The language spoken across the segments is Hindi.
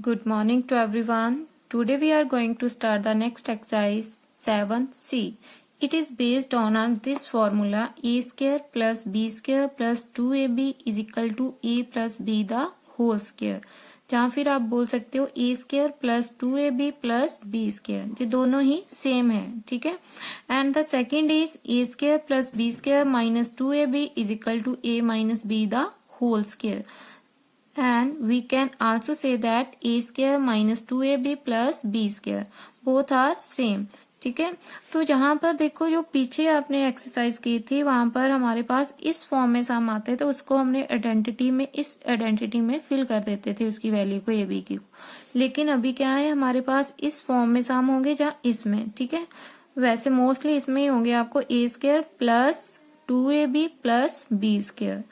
Good morning to everyone. Today we are going to start the next exercise 7C. It is based on this formula a square plus b square plus 2ab is equal to a plus b the whole square. जहाँ फिर आप बोल सकते हो a square plus 2ab plus b square, ये दोनों ही सेम है, ठीक है. And the second is a square plus b square minus 2ab is equal to A minus B the whole square. And we can also say that a square minus 2ab plus b square both are same. ठीक है, तो जहां पर देखो जो पीछे आपने एक्सरसाइज की थी वहां पर हमारे पास इस फॉर्म में सम आते तो उसको हमने आइडेंटिटी में इस आइडेंटिटी में फिल कर देते थे उसकी वैल्यू को ए बी की. लेकिन अभी क्या है, हमारे पास इस फॉर्म में सम होंगे जहाँ इसमें, ठीक है. वैसे मोस्टली इसमें ही होंगे आपको a square plus 2ab plus B square.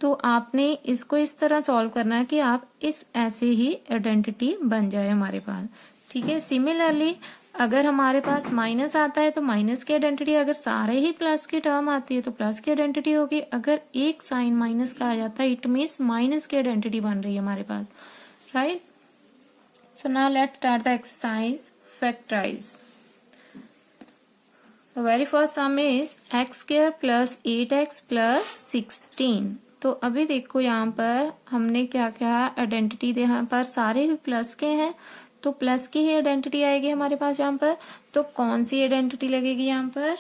तो आपने इसको इस तरह सॉल्व करना है कि आप इस ऐसे ही आइडेंटिटी बन जाए हमारे पास, ठीक है. सिमिलरली अगर हमारे पास माइनस आता है तो माइनस की आइडेंटिटी, अगर सारे ही प्लस की टर्म आती है तो प्लस की आइडेंटिटी होगी. अगर एक साइन माइनस का आ जाता है इट मीन्स माइनस की आइडेंटिटी बन रही है हमारे पास, right. So now let's start the exercise factorise. The very first sum is x square plus 8x plus 16. तो अभी देखो यहाँ पर हमने क्या क्या आइडेंटिटी यहाँ पर सारे भी प्लस के हैं तो प्लस की ही आइडेंटिटी आएगी हमारे पास यहाँ पर. तो कौन सी आइडेंटिटी लगेगी यहाँ पर,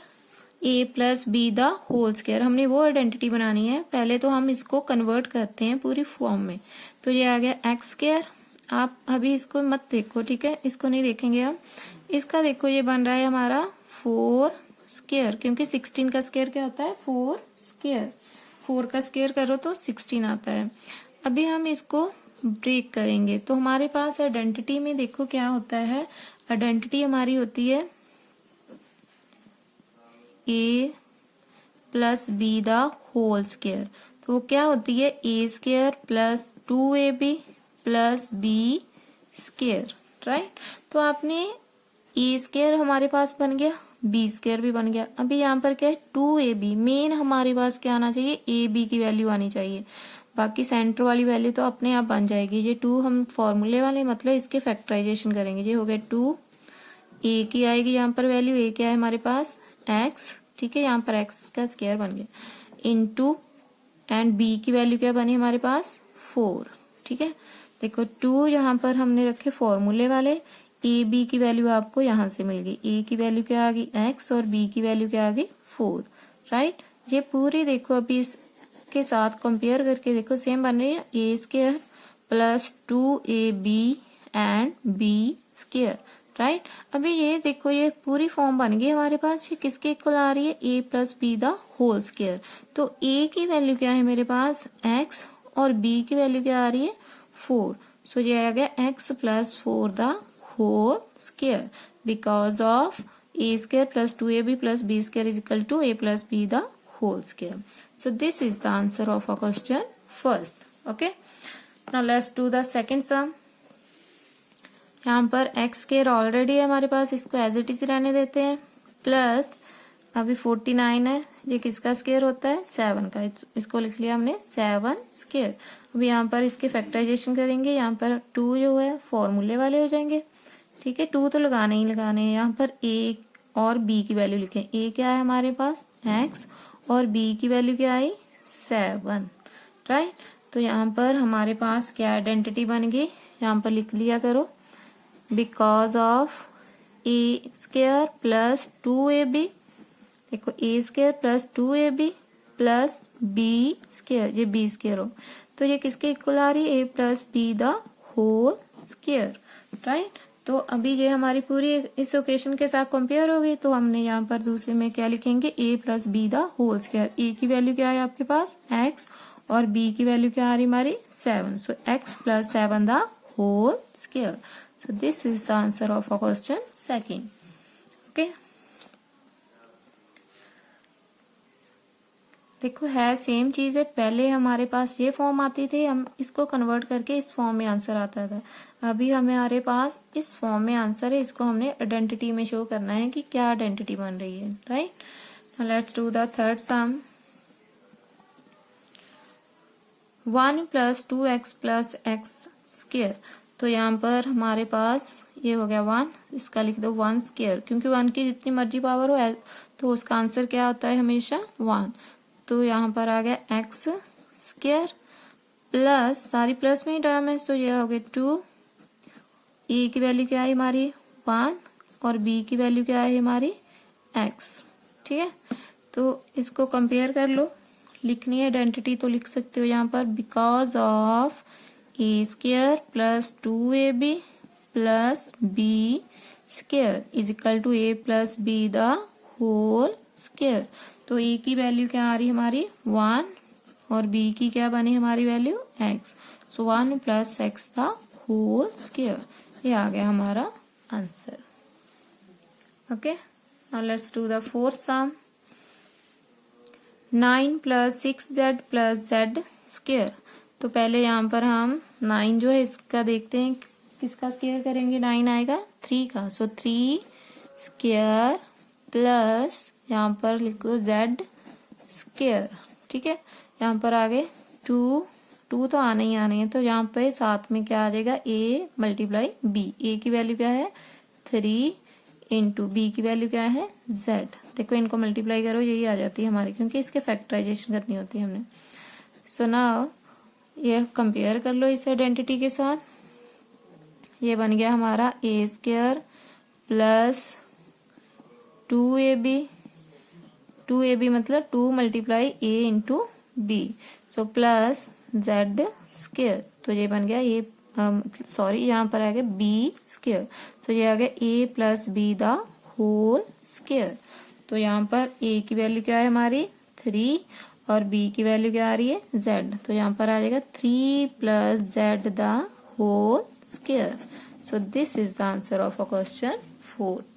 a plus B the whole square. हमने वो आइडेंटिटी बनानी है. पहले तो हम इसको कन्वर्ट करते हैं पूरी फॉर्म में. तो ये आ गया एक्स स्क्वायर. आप अभी इसको मत देखो, ठीक है, इसको नहीं देखेंगे हम. इसका देखो ये बन रहा है हमारा 4 स्क्वायर, क्योंकि 16 का स्क्वायर क्या होता है 4 स्क्वायर. 4 का स्क्वायर करो तो 16 आता है. अभी हम इसको ब्रेक करेंगे तो हमारे पास आइडेंटिटी में देखो क्या होता है. आइडेंटिटी हमारी होती है a plus B the whole square. तो वो क्या होती है a square plus 2ab plus B square, right. तो आपने a स्क्वायर हमारे पास बन गया, बी स्क्वायर भी बन गया. अभी यहाँ पर क्या है 2ab. मेन हमारे पास क्या आना चाहिए, ए बी की वैल्यू आनी चाहिए. बाकी सेंटर वाली वैल्यू तो अपने आप बन जाएगी. ये 2 हम फॉर्मूले वाले मतलब इसके फैक्टराइजेशन करेंगे. ये हो गया 2 ए की आएगी यहाँ पर वैल्यू. ए क्या है हमारे पास x, ठीक है, यहाँ पर x का स्क्वायर बन गया इनटू एंड बी की वैल्यू क्या बनी हमारे पास 4, ठीक है. देखो 2 यहाँ पर हमने रखे फॉर्मूले वाले. ए बी की वैल्यू आपको यहाँ से मिल गई. ए की वैल्यू क्या आ गई x और बी की वैल्यू क्या आ गई 4, राइट. ये पूरी देखो अभी इसके साथ कंपेयर करके देखो सेम बन रही है. A square plus 2ab and b square, right. अभी ये देखो ये पूरी फॉर्म बन गई हमारे पास. ये किसके इक्वल आ रही है a plus B the whole square. तो a की वैल्यू क्या है मेरे पास x और b की वैल्यू क्या आ रही है 4. सो ये आ गया x plus 4 the whole square because of a square plus 2ab plus b square is equal to a plus b the whole square. So this is the answer of our question first. Okay. Now let's do the second sum. यहाँ पर x square ऑलरेडी है हमारे पास, इसको एज इट इज रहने देते हैं. प्लस अभी 49 है, ये किसका स्क्वायर होता है 7 का. इसको लिख लिया हमने 7 स्क्वायर. अभी यहाँ पर इसके फैक्टराइजेशन करेंगे. यहाँ पर 2 जो है फॉर्मूले वाले हो जाएंगे, ठीक है. 2 तो लगाने ही लगाने हैं. यहाँ पर a और b की वैल्यू लिखें. a क्या है हमारे पास x और b की वैल्यू क्या आई 7, राइट. तो यहाँ पर हमारे पास क्या आइडेंटिटी बन गई, यहाँ पर लिख लिया करो. Because of a square plus 2ab, देखो a square plus 2ab plus b square, ये b स्क्वायर हो तो ये किसके इक्वल आ रही है a plus B the whole square, right. तो अभी ये हमारी पूरी इस इक्वेशन के साथ कंपेयर होगी. तो हमने यहाँ पर दूसरे में क्या लिखेंगे a plus B the whole square. a की वैल्यू क्या है आपके पास x और b की वैल्यू क्या आ रही हमारी 7. So x plus 7 the whole square. So this is the answer of a question second. Okay, देखो है सेम चीज है. पहले हमारे पास ये फॉर्म आती थी, हम इसको कन्वर्ट करके इस फॉर्म में आंसर आता था. अभी हमारे पास इस फॉर्म में आंसर है, इसको हमने आइडेंटिटी में शो करना है कि क्या आइडेंटिटी बन रही है, right. Let's do the third some. 1 plus 2x plus x square. तो यहाँ पर हमारे पास ये हो गया 1, इसका लिख दो 1 स्क्वायर, क्योंकि 1 की जितनी मर्जी पावर हो तो उसका आंसर क्या होता है हमेशा 1। तो यहाँ पर आ गया x स्क्वायर प्लस, सारी प्लस में ही टर्म है, तो ये हो गया 2, a की वैल्यू क्या है हमारी 1 और b की वैल्यू क्या है हमारी x। ठीक है, तो इसको कंपेयर कर लो, लिखनी है आइडेंटिटी तो लिख सकते हो यहाँ पर because of A square plus 2ab plus B square is equal to a plus B the whole square. तो a की वैल्यू क्या आ रही हमारी 1 और b की क्या बनी हमारी value x, so 1 plus x the whole square. ये आ गया हमारा answer. Okay, now let's do the fourth sum. 9 plus 6z plus z square. तो पहले यहाँ पर हम 9 जो है इसका देखते हैं किसका स्क्वायर करेंगे, 9 आएगा 3 का, सो 3 स्क्वायर प्लस यहाँ पर लिख दो z स्क्वायर। ठीक है, यहाँ पर आगे 2 तो आना ही आना है, तो यहाँ पे साथ में क्या आ जाएगा a मल्टीप्लाई b। a की वैल्यू क्या है 3 इंटू b की वैल्यू क्या है z। देखो इनको मल्टीप्लाई करो, यही आ जाती है हमारी, क्योंकि इसके फैक्टराइजेशन करनी होती है हमने। सो नाउ ये कंपेयर कर लो इस आइडेंटिटी के साथ, ये बन गया हमारा a square plus 2ab, 2ab मतलब 2 multiply a into b, so plus z square. तो ये बन गया ये सॉरी यहाँ पर आ गया b स्क्वायर, तो ये आ गया a plus B the whole square. तो यहाँ पर a की वैल्यू क्या है हमारी 3 और b की वैल्यू क्या आ रही है z, तो यहाँ पर आ जाएगा 3 plus z the whole square. So this is the answer of a question 4th।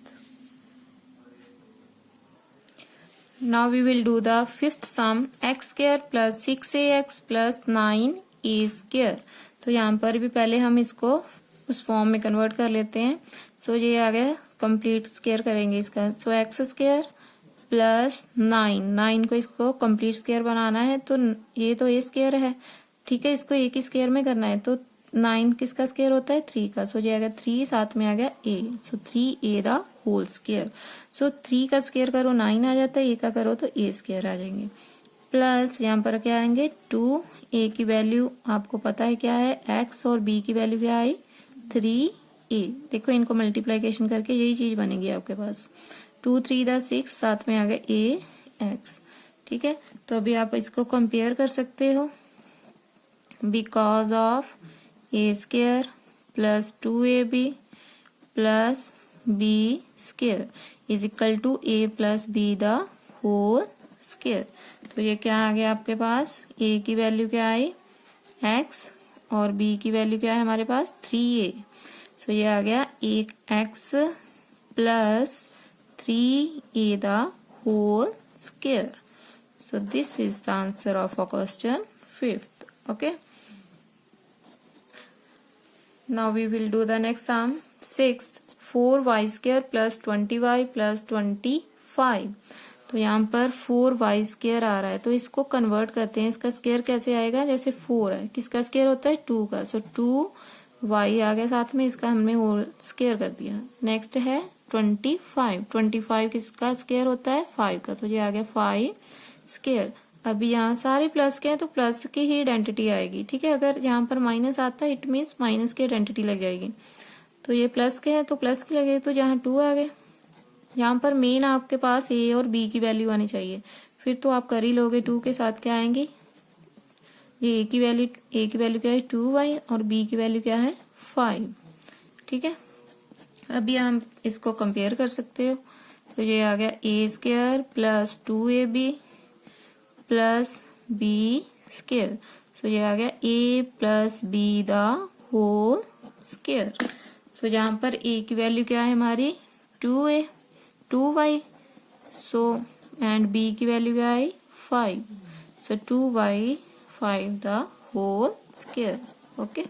Now we will do the fifth sum, x square plus 6ax plus 9a square। तो यहाँ पर भी पहले हम इसको उस फॉर्म में कन्वर्ट कर लेते हैं। सो ये आ गया कंप्लीट स्क्वायर करेंगे इसका, सो एक्स स्क्वायर प्लस 9 को इसको कंप्लीट स्क्वायर बनाना है, तो ये तो ए स्क्वायर है, ठीक है, इसको एक ही स्क्वायर में करना है, तो 9 किसका स्क्वायर होता है 3 का, सो ये आ गया 3, साथ में आ गया a, so 3a the whole square. So 3 का स्क्वायर करो 9 आ जाता है, a का करो तो a स्क्वायर आ जाएंगे, प्लस यहाँ पर क्या आएंगे 2, a की वैल्यू आपको पता है क्या है x और b की वैल्यू क्या आई 3a। देखो इनको मल्टीप्लीकेशन करके यही चीज बनेगी आपके पास, 2 3 द 6, साथ में आ गया a x। ठीक है, तो अभी आप इसको कंपेयर कर सकते हो, because of a square plus 2ab plus b square is equal to a plus b the whole square. तो ये क्या आ गया आपके पास, a की वैल्यू क्या आई x और b की वैल्यू क्या है हमारे पास 3a, सो ये आ गया 1x plus 3a the whole square. So this is the answer of a question 5th। Okay, now we will do the next sum, 6th 4y square plus 20y plus 25। तो यहाँ पर 4y स्क्वायर आ रहा है, तो इसको कन्वर्ट करते हैं, इसका स्क्वायर कैसे आएगा, जैसे 4 है, किसका स्क्वायर होता है 2 का, सो 2y आ गया साथ में, इसका हमने होल स्क्वायर कर दिया। नेक्स्ट है 25 किसका स्क्वायर होता है 5 का, तो ये आ गया 5 स्क्वायर। अभी यहाँ सारे प्लस के हैं तो प्लस की ही आइडेंटिटी आएगी, ठीक है, अगर यहाँ पर माइनस आता है इट मीन्स माइनस की आइडेंटिटी लग जाएगी, तो ये प्लस के हैं तो प्लस की लगेगी, तो जहाँ 2 आ गए, यहाँ पर मेन आपके पास a और b की वैल्यू आनी चाहिए, फिर तो आप कर ही लोगे। 2 के साथ क्या आएंगी, ये a की वैल्यू क्या है 2y और b की वैल्यू क्या है 5। ठीक है, अभी हम इसको कंपेयर कर सकते हो, तो ये आ गया a square plus 2ab plus b square, so ये आ गया a plus b the whole square. So जहाँ पर a की वैल्यू क्या है हमारी 2y, सो एंड b की वैल्यू क्या है 5, so 2y 5 the whole square. Okay,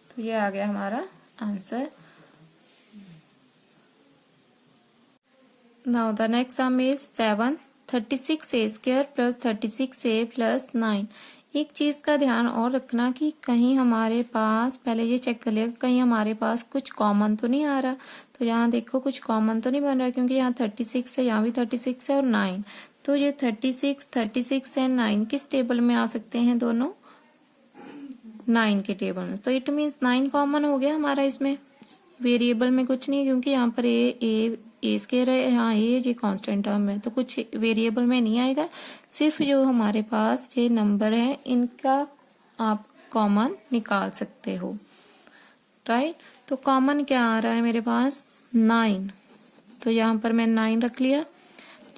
तो ये आ गया हमारा answer. Now the next sum is 7 36a square plus 36a plus 9 एक चीज़ का ध्यान और रखना कि कहीं हमारे पास, पहले ये चेक कर लिया कहीं हमारे पास कुछ कॉमन तो नहीं आ रहा। तो यहाँ देखो कुछ कॉमन तो नहीं बन रहा, क्योंकि यहाँ 36 है, यहाँ भी 36 है और 9। तो ये 36 एंड 9 किस टेबल में आ सकते हैं? दोनों 9 के टेबल में। तो इट मीन्स 9 कॉमन हो गया हमारा इसमें। वेरिएबल में कुछ नहीं, क्योंकि यहाँ पर ए स्क्वायर है, यहाँ ये कांस्टेंट टर्म है, तो कुछ वेरिएबल में नहीं आएगा। सिर्फ जो हमारे पास ये नंबर है इनका आप कॉमन निकाल सकते हो, राइट। तो कॉमन क्या आ रहा है मेरे पास? 9। तो यहाँ पर मैं 9 रख लिया।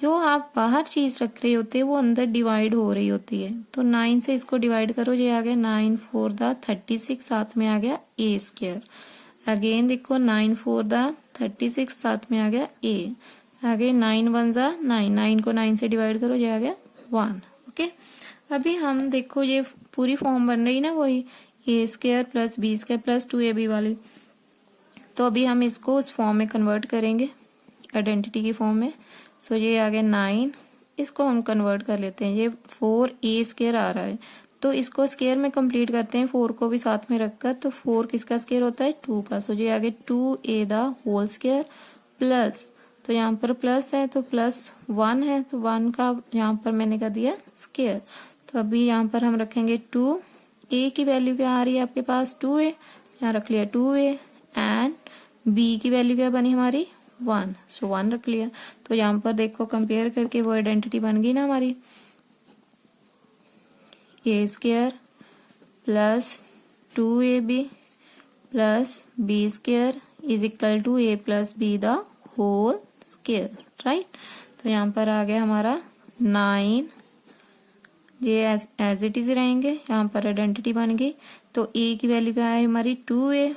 जो आप बाहर चीज रख रहे होते हैं वो अंदर डिवाइड हो रही होती है। तो 9 से इसको डिवाइड करो, ये आ गया 9 4 दा 36, साथ में आ गया ए स्क्वायर। अगेन देखो 9 4 दा 36, साथ में आ गया ए। आगे 9 1 जा 9, 9 को 9 से डिवाइड करो, ये आ गया 1। ओके, अभी हम देखो ये पूरी फॉर्म बन रही ना वही a square plus B square plus 2ab वाली। तो अभी हम इसको उस फॉर्म में कन्वर्ट करेंगे, आइडेंटिटी की फॉर्म में। सो ये आ गया 9, इसको हम कन्वर्ट कर लेते हैं। ये 4a स्क्वायर आ रहा है, तो इसको स्क्वायर में कंप्लीट करते हैं 4 को भी साथ में रखकर। तो 4 किसका स्क्वायर होता है? 2 का। सो ये आ गया 2a दा होल स्क्वायर प्लस, तो यहाँ पर प्लस है तो प्लस 1 है, तो 1 का यहाँ पर मैंने कर दिया स्क्वायर। तो अभी यहाँ पर हम रखेंगे 2, a की वैल्यू क्या आ रही है आपके पास? 2a, यहाँ रख लिया 2a, एंड b की वैल्यू क्या बनी हमारी? 1, सो 1 रख लिया। तो यहाँ पर देखो कंपेयर करके वो आइडेंटिटी बन गई ना हमारी, a square plus 2ab plus B square is equal to a plus B the whole square, right. तो यहाँ पर आ गया हमारा 9, ये एज इट इज रहेंगे, यहाँ पर आइडेंटिटी बन गई। तो a की वैल्यू क्या है हमारी? 2a,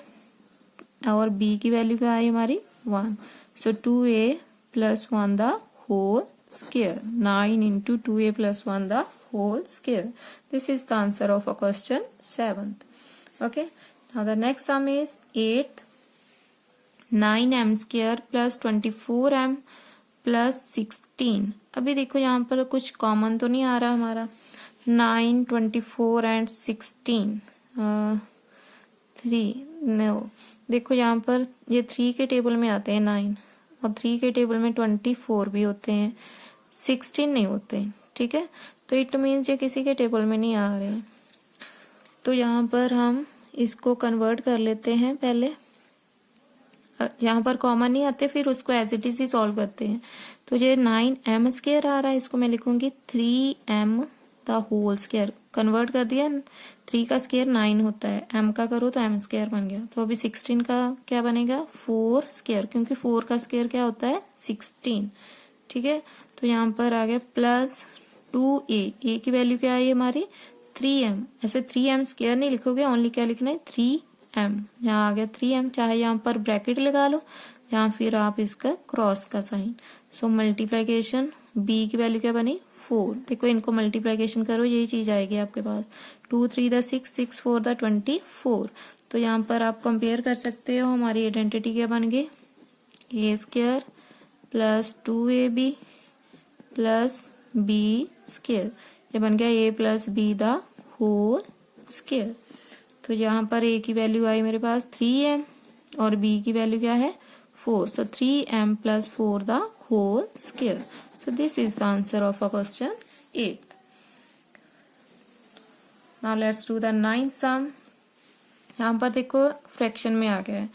और b की वैल्यू क्या है हमारी? 1। So 2a plus 1 the whole square. 9 into 2a plus 1 the whole square. This is the answer of a question 7th. Okay. Now the next sum is 8th. 9m square plus 24m plus 16. अभी देखो यहाँ पर कुछ कॉमन तो नहीं आ रहा हमारा। 9, 24 and 16. 3 no. देखो यहाँ पर ये 3 के टेबल में आते हैं 9, और 3 के टेबल में 24 भी होते हैं, 16 नहीं होते, ठीक है। तो इट मीन्स ये किसी के टेबल में नहीं आ रहे हैं। तो यहाँ पर हम इसको कन्वर्ट कर लेते हैं पहले। यहाँ पर कॉमन नहीं आते, फिर उसको एज इट इज ही सॉल्व करते हैं। तो ये 9m स्क्वायर आ रहा है, इसको मैं लिखूंगी 3m the whole square. Convert कर दिया, 3 का स्क्वायर 9 होता है, m का करो तो m स्क्वायर बन गया। तो अभी 16 का क्या बनेगा? 4 स्क्वायर, क्योंकि 4 का स्क्वायर क्या होता है? 16, ठीक है। तो यहाँ पर आ गया प्लस 2a, a की वैल्यू क्या आई हमारी? 3m। ऐसे 3m स्क्वायर नहीं लिखोगे, ओनली क्या लिखना है? 3m। यहाँ आ गया 3m, चाहे यहाँ पर ब्रैकेट लगा लो या फिर आप इसका क्रॉस का साइन। सो मल्टीप्लीकेशन, b की वैल्यू क्या बनी? 4। देखो इनको मल्टीप्लीकेशन करो, यही चीज आएगी आपके पास। 2 3 द 6, 6 4 द 24। तो यहाँ पर आप कंपेयर कर सकते हो, हमारी आइडेंटिटी क्या बन गई? A square plus 2ab plus B square, ये बन गया a plus B the whole square. तो यहाँ पर a की वैल्यू आई मेरे पास 3m और b की वैल्यू क्या है? 4। So 3m plus 4 the whole square. So this is the answer of a question 8. Now let's do the 9th sum. यहाँ पर देखो फ्रैक्शन में आ गया है,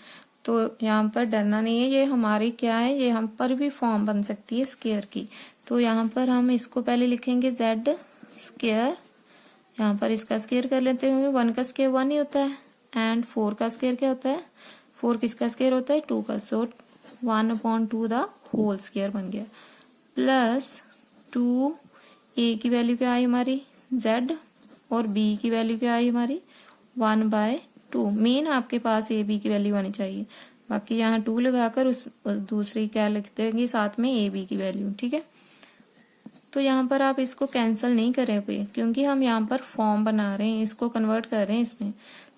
तो यहाँ पर डरना नहीं है, ये हमारी क्या है, ये हम पर भी फॉर्म बन सकती है स्क्वायर की। तो यहाँ पर हम इसको पहले लिखेंगे z स्क्वायर, यहाँ पर इसका स्क्वायर कर लेते हैं। 1 का स्क्वायर 1 ही होता है, एंड 4 का स्क्वायर क्या होता है? 4 किसका स्क्वायर होता है? 2 का। सो 1/2 द होल स्क्वायर बन गया, प्लस 2a की वैल्यू क्या आई हमारी? z, और b की वैल्यू क्या आई हमारी? 1/2। मेन आपके पास a b की वैल्यू आनी चाहिए, बाकी यहाँ 2 लगाकर उस दूसरी क्या लिख देंगे साथ में a b की वैल्यू, ठीक है। तो यहाँ पर आप इसको कैंसिल नहीं करेंगे, क्योंकि हम यहाँ पर फॉर्म बना रहे हैं, इसको कन्वर्ट कर रहे हैं इसमें।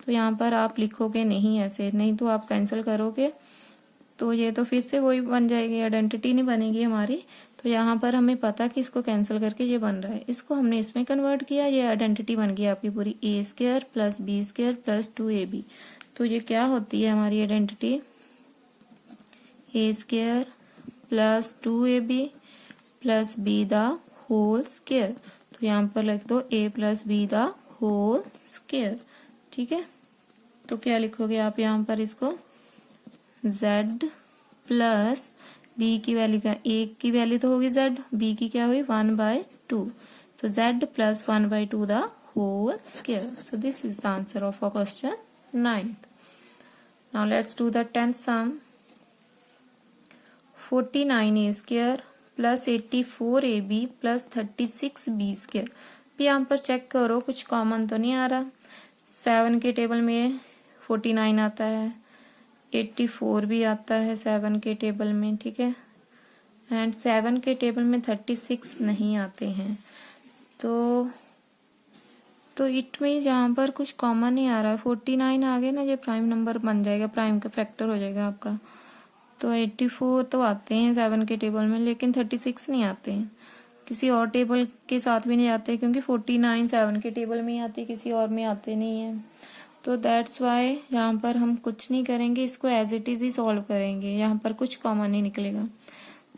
तो यहाँ पर आप लिखोगे नहीं ऐसे, नहीं तो आप कैंसिल करोगे तो ये तो फिर से वही बन जाएगी, आइडेंटिटी नहीं बनेगी हमारी। तो तो यहाँ पर हमें पता कि इसको कैंसिल करके ये बन रहा है, इसको हमने इसमें कन्वर्ट किया, ये आइडेंटिटी बन गई आपकी पूरी a square plus B square plus 2ab। तो ये क्या होती है हमारी identity, a square plus 2ab plus B the whole square. तो यहाँ पर लिख दो a plus B the whole square. ठीक है, तो क्या लिखोगे आप यहाँ पर इसको, z प्लस b की वैल्यू क्या, a की वैल्यू तो होगी z, b की क्या हुई 1/2, तो z plus 1/2 the whole square. So this is the answer of a question 9th। Now let's do the 10th sum. 49a square plus 84ab plus 36b square. भी यहाँ पर चेक करो कुछ कॉमन तो नहीं आ रहा। 7 के टेबल में 49 आता है, 84 भी आता है 7 के टेबल में, ठीक है, एंड 7 के टेबल में 36 नहीं आते हैं। तो इट मीन यहाँ पर कुछ कॉमन नहीं आ रहा है। 49 आ गए ना, ये प्राइम नंबर बन जाएगा, प्राइम का फैक्टर हो जाएगा आपका। तो 84 तो आते हैं 7 के टेबल में, लेकिन 36 नहीं आते हैं, किसी और टेबल के साथ भी नहीं आते, क्योंकि 49 7 के टेबल में ही आते, किसी और में आते नहीं है। तो दैट्स वाई यहाँ पर हम कुछ नहीं करेंगे, इसको एज इट इज ही सॉल्व करेंगे, यहाँ पर कुछ कॉमन नहीं निकलेगा।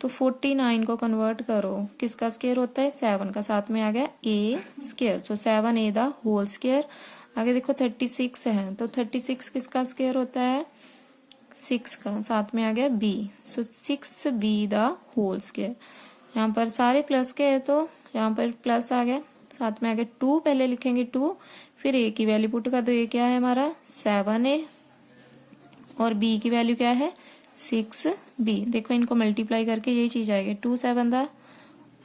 तो 49 को कन्वर्ट करो, किसका स्क्वायर होता है 7 का, साथ में आ गया a square, so 7a the whole square. आगे देखो 36 है, तो 36 किसका स्क्वायर होता है 6 का, साथ में आ गया b, so 6b the whole square. यहाँ पर सारे प्लस के है, तो यहाँ पर प्लस आ गया, साथ में आ गया 2, पहले लिखेंगे 2, फिर a की वैल्यू पुट कर दो, ये क्या है हमारा 7a, और b की वैल्यू क्या है 6b। देखो इनको मल्टीप्लाई करके यही चीज आएगी, 2 7 दा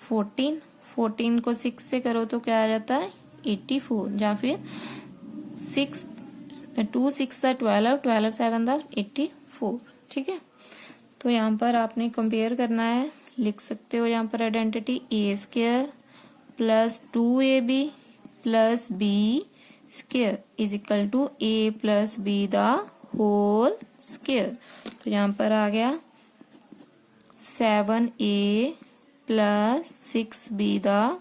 14, 14 को 6 से करो तो क्या आ जाता है 84, या फिर 2 6 दा 12, 12 7 दा 84। ठीक है, तो यहाँ पर आपने कंपेयर करना है, लिख सकते हो यहाँ पर identity a square plus 2ab plus b square is equal to a plus b the whole square. तो यहाँ पर आ गया 7a plus 6b the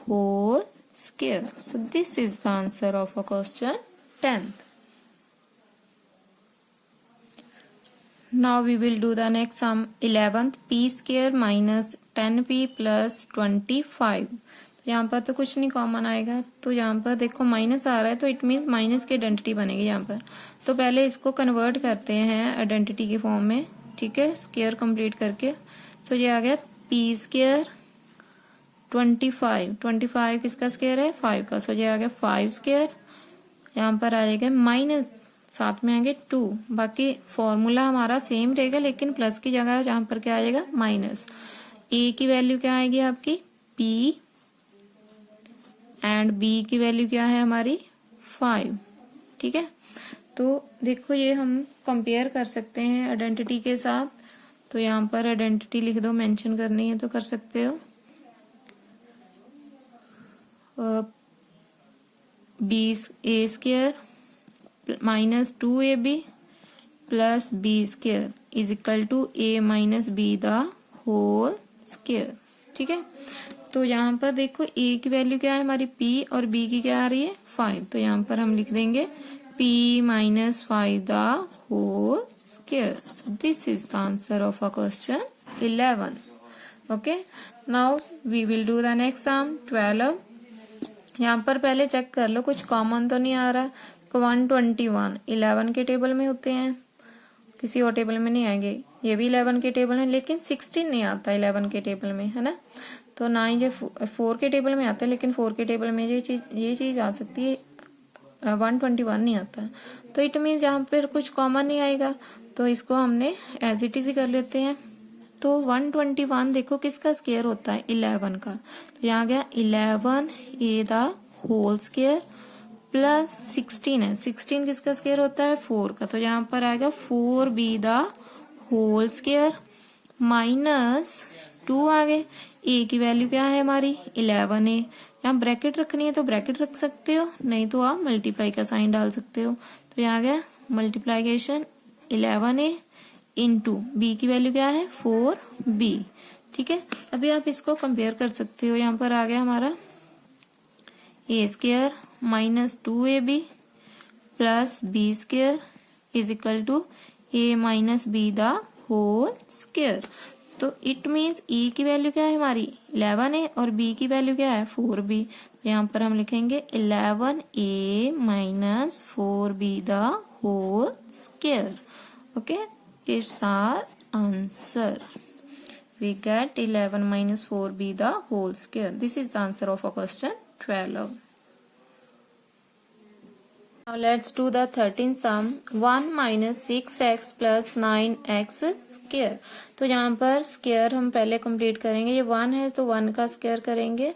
whole square. So this is the answer of a question 10th। Now we will do the next sum 11th, p square minus 10p plus 25। यहाँ पर तो कुछ नहीं कॉमन आएगा, तो यहाँ पर देखो माइनस आ रहा है, तो इट मीन्स माइनस की आइडेंटिटी बनेगी यहाँ पर। तो पहले इसको कन्वर्ट करते हैं आइडेंटिटी के फॉर्म में, ठीक है, स्क्वायर कंप्लीट करके। तो ये आ गया p स्क्वायर 25, 25 किसका स्क्वायर है 5 का, सो ये आ गया 5 स्क्वायर। यहाँ पर आ जाएगा माइनस, साथ में आएंगे 2, बाकी फॉर्मूला हमारा सेम रहेगा, लेकिन प्लस की जगह जहां पर क्या आ जाएगा माइनस। a की वैल्यू क्या आएगी आपकी p, एंड b की वैल्यू क्या है हमारी 5। ठीक है, तो देखो ये हम कंपेयर कर सकते हैं आइडेंटिटी के साथ। तो यहाँ पर आइडेंटिटी लिख दो, मेंशन करनी है तो कर सकते हो। a square minus 2ab plus b square is equal to a minus b the whole square. ठीक है, तो यहाँ पर देखो a की वैल्यू क्या है हमारी p, और b की क्या आ रही है 5, तो यहाँ पर हम लिख देंगे p minus 5 the whole square. This is the answer of a question 11। Okay, now we will do the next sum 12। यहाँ पर पहले चेक कर लो कुछ कॉमन तो नहीं आ रहा। 121 11 के टेबल में होते हैं, किसी और टेबल में नहीं आएंगे। ये भी 11 के टेबल है, लेकिन 16 नहीं आता 11 के टेबल में, है ना। तो ना ही ये 4 के टेबल में आता है, लेकिन 4 के टेबल में ये चीज आ सकती है, 121 नहीं आता। तो इट मीन्स यहाँ पर कुछ कॉमन नहीं आएगा, तो इसको हमने एज इट इज ही कर लेते हैं। तो 121 देखो किसका स्क्वायर होता है 11 का, तो यहाँ गया 11a the whole square plus 16 है, 16 किसका स्क्वायर होता है 4 का, तो यहाँ पर आएगा 4b the whole square minus 2 आ गए। a की वैल्यू क्या है हमारी 11a, यहाँ ब्रैकेट रखनी है तो ब्रैकेट रख सकते हो, नहीं तो आप मल्टीप्लाई का साइन डाल सकते हो। तो यहाँ गया मल्टीप्लीकेशन 11a इंटू b की वैल्यू क्या है 4b, ठीक है, अभी आप इसको कंपेयर कर सकते हो। यहाँ पर आ गया हमारा a square minus 2ab plus B square is equal to A minus B the whole square. तो इट मीन्स ए की वैल्यू क्या है हमारी 11 है और बी की वैल्यू क्या है 4b। यहाँ पर हम लिखेंगे 11a minus 4b the whole square. Okay, it's our answer. We get 11 minus 4b the whole square. This is the answer of a question 12. Now let's do the 13th sum. 1 minus 6x plus 9x square. तो यहाँ पर स्क्वायर हम पहले कंप्लीट करेंगे। ये 1 है तो 1 का स्क्वायर करेंगे,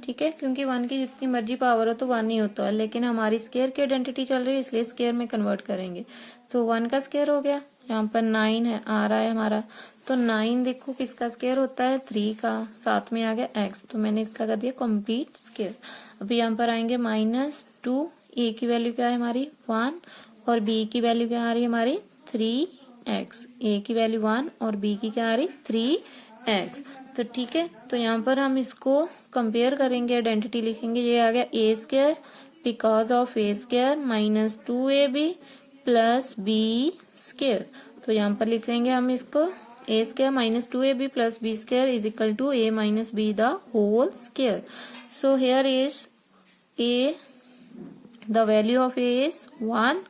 ठीक है, क्योंकि 1 की जितनी मर्जी पावर हो तो 1 ही होता है, लेकिन हमारी स्क्वायर की आइडेंटिटी चल रही है इसलिए स्क्वायर में कन्वर्ट करेंगे। तो 1 का स्क्वायर हो गया, यहाँ पर 9 है आ रहा है हमारा, तो 9 देखो किसका स्क्वायर होता है 3 का, साथ में आ गया x, तो मैंने इसका कर दिया कंप्लीट स्क्वायर। अभी यहाँ पर आएंगे -2, a की वैल्यू क्या है हमारी 1 और b की वैल्यू क्या आ रही है हमारी 3x। a की वैल्यू 1 और b की क्या आ रही 3x। तो ठीक है, तो यहाँ पर हम इसको कंपेयर करेंगे, आइडेंटिटी लिखेंगे। ये आ गया a square because of A square minus 2ab plus B square. तो यहाँ पर लिख देंगे हम इसको a square minus 2ab plus B square is equal to A minus B the whole square. So here is a, the value of a is 1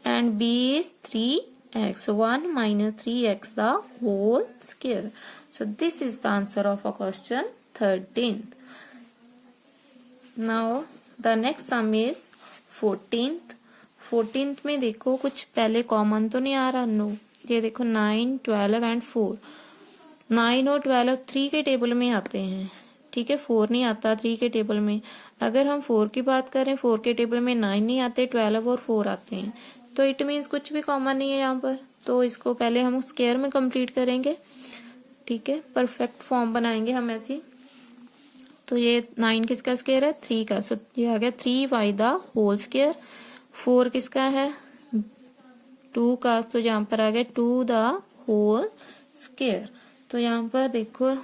and b is 3x. So 1 minus 3x the whole square. So this is the answer of a question 13th. Now the next sum is 14th. 14th में देखो कुछ पहले कॉमन तो नहीं आ रहा, नो। ये देखो 9, 12 एंड 4। 9 और 12 3 के टेबल में आते हैं, ठीक है, 4 नहीं आता 3 के टेबल में। अगर हम 4 की बात करें 4 के टेबल में 9 नहीं आते, 12 और 4 आते हैं, तो इट मीन्स कुछ भी कॉमन नहीं है यहाँ पर। तो इसको पहले हम स्क्वायर में कंप्लीट करेंगे, ठीक है, परफेक्ट फॉर्म बनाएंगे हम ऐसी। तो ये 9 किसका स्क्वायर है 3 का, सो ये आ गया 3y द होल स्क्वायर। 4 किसका है 2 का, तो यहाँ पर आ गया 2 द होल स्क्वायर। तो यहाँ पर देखो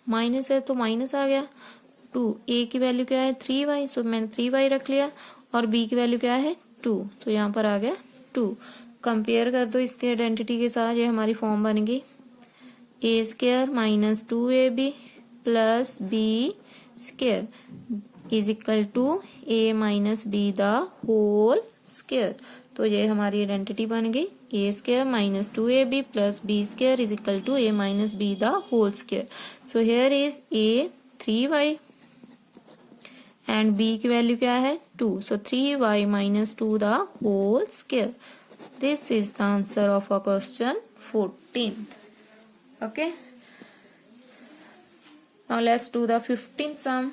माइनस है तो माइनस आ गया 2। a की वैल्यू क्या है 3y, सो मैंने 3y रख लिया, और b की वैल्यू क्या है 2, तो यहाँ पर आ गया 2। कंपेयर कर दो इसके आइडेंटिटी के साथ, ये हमारी फॉर्म बन गई a square minus 2ab plus B square is equal to A minus B the whole square. तो ये हमारी आइडेंटिटी बन गई a square minus 2ab plus B square is equal to A minus B the whole square. So here is a 3y and b की वैल्यू क्या है 2, so 3y minus 2 the whole square. This is the answer of a question 14th. Okay, now let's do the 15th sum.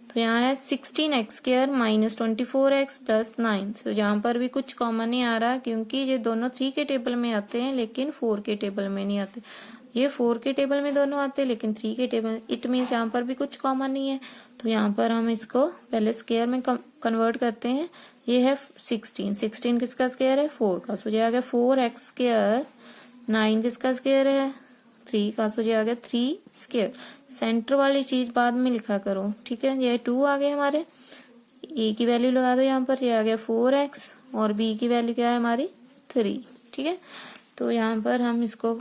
तो यहाँ है 16x square minus 24x plus 9। तो यहाँ पर भी कुछ कॉमन नहीं आ रहा क्योंकि ये दोनों 3 के टेबल में आते हैं लेकिन 4 के टेबल में नहीं आते। ये 4 के टेबल में दोनों आते हैं लेकिन 3 के टेबल, इट मीन्स यहाँ पर भी कुछ कॉमन नहीं है। तो यहाँ पर हम इसको पहले स्क्वायर में कन्वर्ट करते हैं। ये है 16 किसका स्क्वायर है 4 का, सो ये आ गया 4x स्क्वायर। 9 किसका स्क्वायर है 3 का, सो ये आ गया 3 स्क्वायर। सेंटर वाली चीज बाद में लिखा करो, ठीक है। ये 2 आ गए हमारे, ए की वैल्यू लगा दो यहाँ पर, ये आ गया 4x और बी की वैल्यू क्या है हमारी 3, ठीक है। तो यहाँ पर हम इसको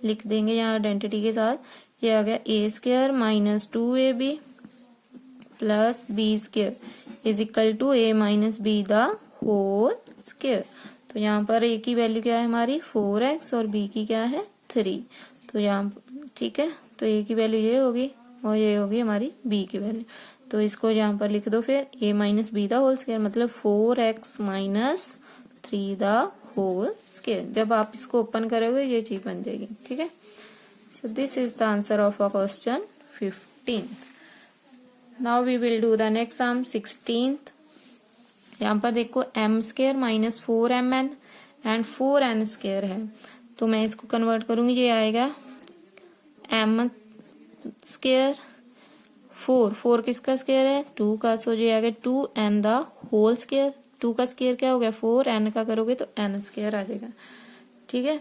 लिख देंगे यहाँ आइडेंटिटी के साथ। ये आ गया a square minus 2ab plus B square is equal to A minus B the whole square. तो यहाँ पर ए की वैल्यू क्या है हमारी 4x और बी की क्या है 3। तो यहाँ ठीक है, तो ए की वैल्यू ये होगी और ये होगी हमारी बी की वैल्यू। तो इसको यहाँ पर लिख दो फिर a minus B the whole square, मतलब 4x minus 3 the whole square. जब आप इसको ओपन करोगे ये चीज बन जाएगी, ठीक है। So this is the answer of a question 15। Now we will do the next sum 16th। यहाँ पर देखो m square minus 4mn and 4n square है, तो मैं इसको कन्वर्ट करूंगी। ये आएगा m स्क्वायर 4 किसका स्क्वायर है 2 का, सो ये आएगा 2n द होल स्क्वायर। 2 का स्क्वायर क्या हो गया 4, n का करोगे तो n स्क्वायर आ जाएगा, ठीक है।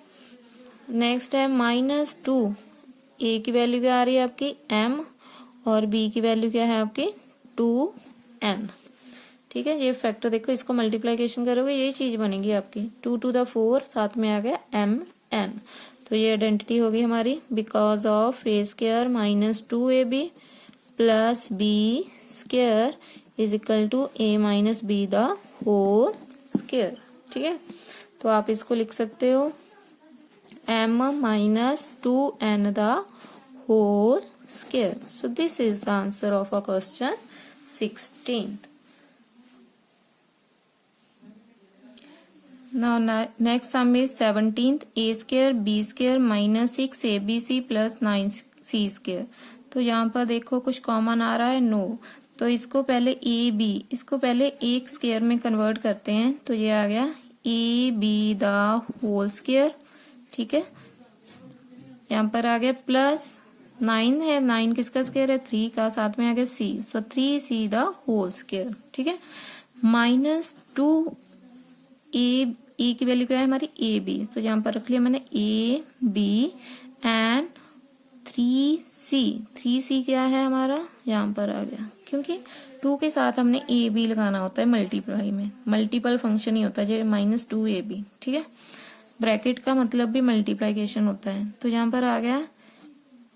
नेक्स्ट है -2 ए की वैल्यू क्या आ रही है आपकी m और b की वैल्यू क्या है आपकी 2n। ठीक है, ये फैक्टर देखो, इसको मल्टीप्लीकेशन करोगे यही चीज बनेगी आपकी 2 टू द 4, साथ में आ गया mn। तो ये आइडेंटिटी होगी हमारी because of a square minus 2ab plus b square is equal to a minus b the whole square. ठीक है, तो आप इसको लिख सकते हो m minus 2n the whole square. So this is the answer of a question 16th। Now next sum is 17th, a square b square minus 6 abc plus 9c square। तो यहाँ पर देखो कुछ कॉमन आ रहा है नो, तो इसको पहले ए बी, इसको पहले एक स्क्वायर में कन्वर्ट करते हैं। तो ये आ गया A B the whole square. ठीक है, यहाँ पर आ गया प्लस 9 है, 9 किसका स्क्वायर है 3 का, साथ में आ गया सी, सो 3c द होल स्क्वायर। ठीक है, माइनस 2 ए की वैल्यू क्या है हमारी ए बी, तो यहाँ पर रख लिया मैंने ए बी एंड 3c क्या है हमारा, यहाँ पर आ गया, क्योंकि 2 के साथ हमने ए बी लगाना होता है मल्टीप्लाई में, मल्टीपल फंक्शन ही होता है जैसे माइनस 2ab। ठीक है, ब्रैकेट का मतलब भी मल्टीप्लीकेशन होता है। तो यहाँ पर आ गया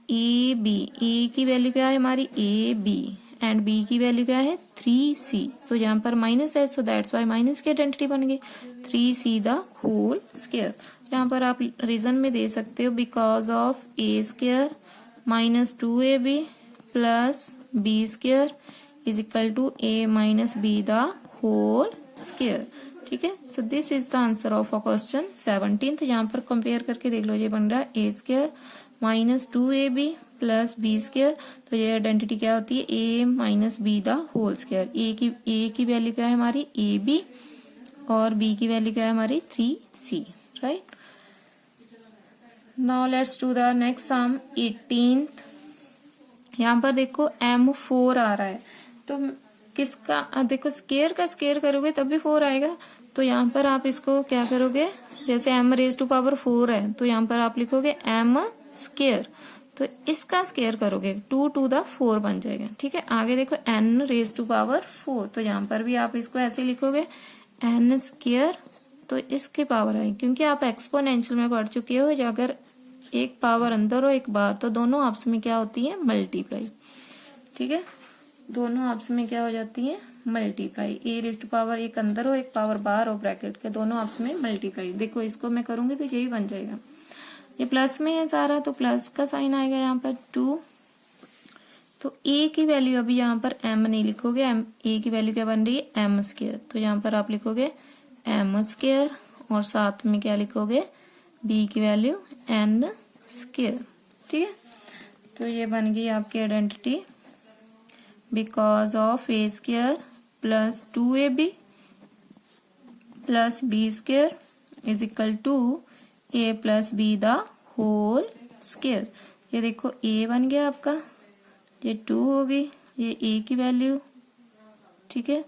ए बी, ए की वैल्यू क्या है हमारी ए बी एंड बी की वैल्यू क्या है 3c, तो यहाँ पर माइनस है, सो दैट्स वाई माइनस की आइडेंटिटी बन गई 3c द होल स्क्वायर। यहाँ पर आप रीजन में दे सकते हो because of A square minus 2ab plus B square is equal to A minus B the whole square. ठीक है, so this is the answer of a question 17th। यहाँ पर कंपेयर करके देख लो, ये बन रहा है a square minus 2ab plus B square, तो ये आइडेंटिटी क्या होती है a minus B the whole square. A की वैल्यू क्या है हमारी ए बी और बी की वैल्यू क्या है हमारी 3c। Right, now let's do the next sum 18th। यहाँ पर देखो m4 आ रहा है, तो किसका देखो स्क्वायर का स्क्वायर करोगे तब भी 4 आएगा। तो यहाँ पर आप इसको क्या करोगे, जैसे m रेज टू पावर 4 है तो यहाँ पर आप लिखोगे m स्क्वायर, तो इसका स्क्वायर करोगे 2 टू द 4 बन जाएगा। ठीक है, आगे देखो n रेज टू पावर 4, तो यहाँ पर भी आप इसको ऐसे लिखोगे n स्क्वायर, तो इसके पावर आई, क्योंकि आप एक्सपोनेंशियल में पढ़ चुके हो, अगर एक पावर अंदर हो एक बाहर तो दोनों आपस में क्या होती है मल्टीप्लाई। ठीक है, दोनों आपस में क्या हो जाती है multiply, A raise to power एक अंदर हो एक पावर बाहर हो ब्रैकेट के, दोनों आपस में मल्टीप्लाई। देखो इसको मैं करूंगी तो यही बन जाएगा, ये प्लस में है सारा तो प्लस का साइन आएगा यहाँ पर 2। तो ए की वैल्यू अभी यहाँ पर m नहीं लिखोगे, ए की वैल्यू क्या बन रही है m स्क्वायर, तो यहाँ पर आप लिखोगे m स्क्वायर और साथ में क्या लिखोगे b की वैल्यू n स्क्वायर। ठीक है, तो ये बन गई आपकी identity because of A square plus 2ab plus B square is equal to A plus B the whole square. ये देखो a बन गया आपका, ये 2 होगी, ये a की वैल्यू, ठीक है,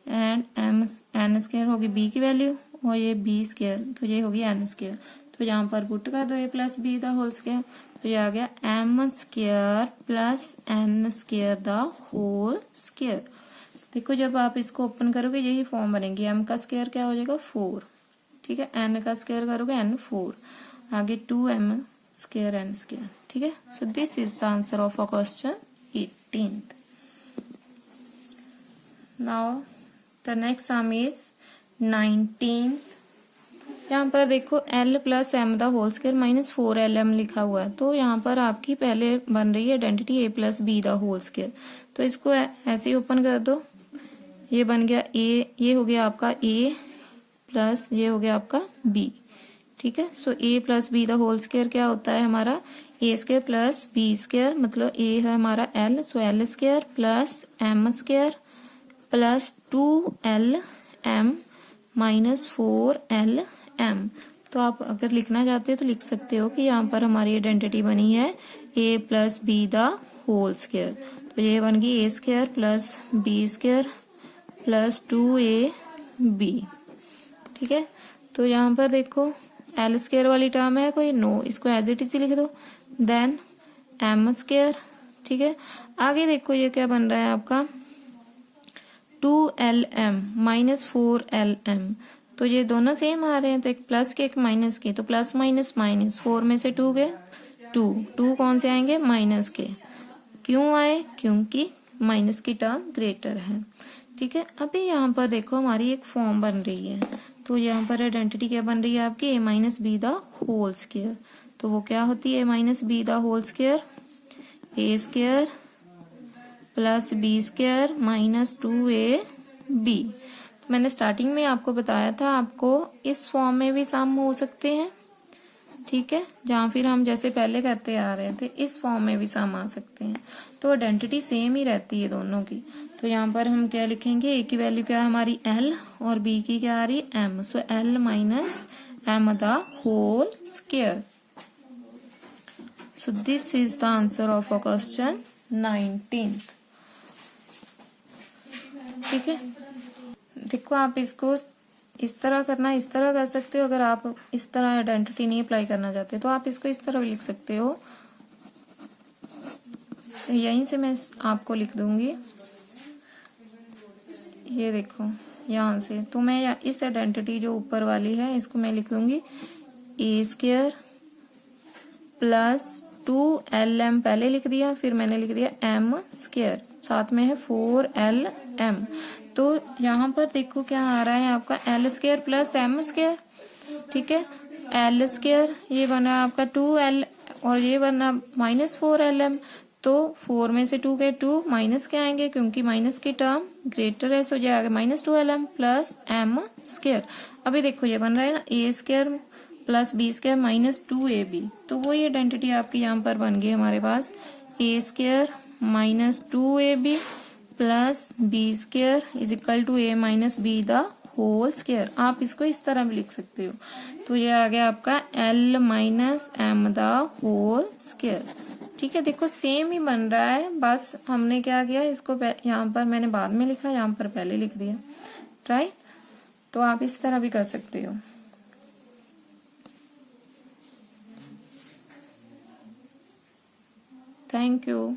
एंड n स्क्वायर होगी b की वैल्यू और ये b स्क्वायर, तो ये होगी n स्क्वायर। तो यहाँ पर पुट कर दो a plus B the whole square, तो ये आ गया m square plus n square the whole square. देखो जब आप इसको ओपन करोगे यही फॉर्म बनेगी, m का स्क्वायर क्या हो जाएगा 4, ठीक है, n का स्क्वायर करोगे n 4, आगे 2m स्क्वायर n स्क्वायर। ठीक है, so this is the answer of a question 18th। Now the next sum is 19th। यहाँ पर देखो l plus M the whole square minus 4lm लिखा हुआ है, तो यहाँ पर आपकी पहले बन रही है identity a plus B the whole square, तो इसको ऐसे ही ओपन कर दो, ये बन गया a, ये हो गया आपका a प्लस ये हो गया आपका b। ठीक है, सो a plus B the whole square क्या होता है हमारा a square plus b square, मतलब a है हमारा l, so l square plus m square plus 2lm minus 4lm। तो आप अगर लिखना चाहते हो तो लिख सकते हो कि यहाँ पर हमारी आइडेंटिटी बनी है a plus B the whole square, तो ये बन गई a square plus b square plus 2ab। ठीक है, तो यहाँ पर देखो एल स्क्वायर वाली टर्म है कोई नो, इसको एज इट इज लिख दो, देन एम स्क्वायर। ठीक है, आगे देखो ये क्या बन रहा है आपका 2lm माइनस 4lm। तो ये दोनों सेम आ रहे हैं, तो एक प्लस के एक माइनस के, तो प्लस माइनस माइनस, 4 में से 2 गए 2 कौन से आएंगे माइनस के। क्यों आए, क्योंकि माइनस की टर्म ग्रेटर है। ठीक है, अभी यहाँ पर देखो हमारी एक फॉर्म बन रही है, तो यहाँ पर आइडेंटिटी क्या बन रही है आपकी a minus B the whole square. तो वो क्या होती है a minus B the whole square, a square plus B square minus 2ab। तो मैंने स्टार्टिंग में आपको बताया था आपको इस फॉर्म में भी सम हो सकते हैं। ठीक है, जहाँ फिर हम जैसे पहले करते आ रहे थे इस फॉर्म में भी सम आ सकते हैं। तो आइडेंटिटी सेम ही रहती है दोनों की। तो यहाँ पर हम क्या लिखेंगे, ए की वैल्यू क्या है हमारी l और b की क्या आ रही है m। So l minus m the whole square. So this is the answer of a question 19th। ठीक है, देखो आप इसको इस तरह करना, इस तरह कर सकते हो। अगर आप इस तरह आइडेंटिटी नहीं अप्लाई करना चाहते तो आप इसको इस तरह भी लिख सकते हो। तो यहीं से मैं आपको लिख दूंगी, ये देखो यहाँ से। तो मैं इस आइडेंटिटी जो ऊपर वाली है इसको मैं लिख दूंगी a स्क्वायर प्लस 2lm पहले लिख दिया, फिर मैंने लिख दिया m स्क्वायर, साथ में है 4lm। तो यहाँ पर देखो क्या आ रहा है आपका l square plus m square. ठीक है, l स्क्वायर ये बना आपका 2l और ये बना माइनस 4lm। तो 4 में से 2 गए 2, माइनस के आएंगे क्योंकि माइनस की टर्म ग्रेटर है, सो जाएगा minus 2lm plus m square. अभी देखो ये बन रहा है ना a square plus B square minus 2ab। तो वही आइडेंटिटी आपकी यहाँ पर बन गई हमारे पास a square minus 2ab plus B square is equal to a minus B the whole square. आप इसको इस तरह भी लिख सकते हो। तो ये आ गया आपका l minus m the whole square. ठीक है, देखो सेम ही बन रहा है, बस हमने क्या किया इसको यहाँ पर मैंने बाद में लिखा, यहाँ पर पहले लिख दिया। राइट, तो आप इस तरह भी कर सकते हो। Thank you.